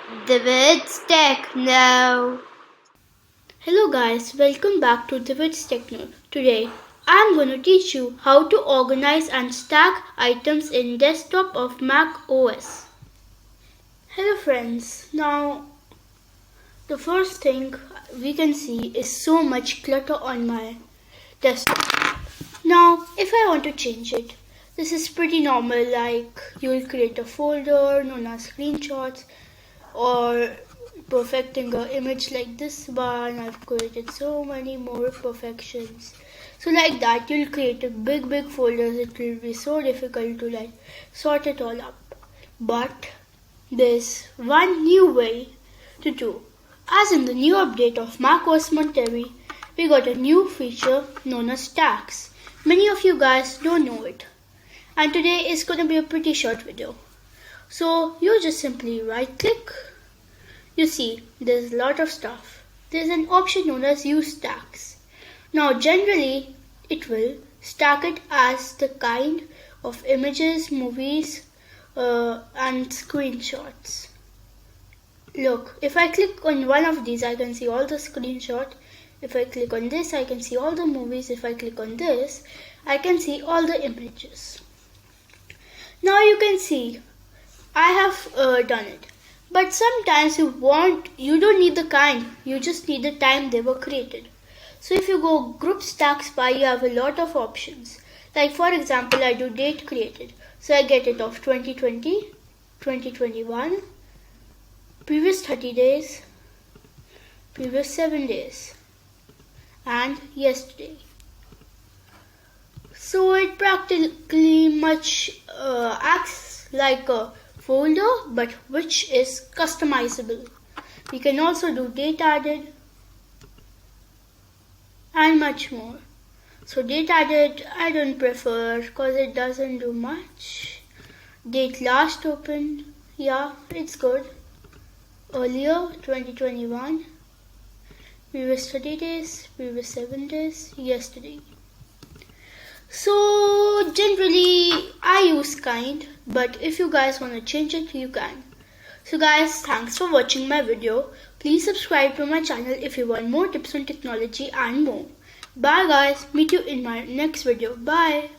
David's Techno. Hello guys, welcome back to David's Techno. Today I'm going to teach you how to organize and stack items in desktop of Mac OS. Hello friends, now the first thing we can see is so much clutter on my desktop. Now if I want to change it, this is pretty normal, like you'll create a folder known as screenshots or perfecting an image like this one. I've created so many more perfections. So like that you'll create a big folders. It will be so difficult to sort it all up. But there's one new way to do. As in the new update of macOS Mojave, we got a new feature known as stacks. Many of you guys don't know it. And today is going to be a pretty short video. So you just simply right click. You see there's a lot of stuff. There's an option known as use stacks. Now generally it will stack it as the kind of images, movies and screenshots. Look, if I click on one of these I can see all the screenshot. If I click on this I can see all the movies. If I click on this I can see all the images. Now you can see I have done it. But sometimes you don't need the kind, you just need the time they were created. So if you go group stacks by, you have a lot of options. Like for example, I do date created. So I get it of 2020, 2021, previous 30 days, previous 7 days, and yesterday. So it practically much acts like a folder, but which is customizable. We can also do date added and much more. So date added I don't prefer because it doesn't do much. Date last opened, yeah, it's good. Earlier 2021, previous 30 days, previous 7 days, yesterday. So generally I use kind, but if you guys want to change it, you can. So guys, thanks for watching my video. Please subscribe to my channel if you want more tips on technology and more. Bye guys, meet you in my next video. Bye.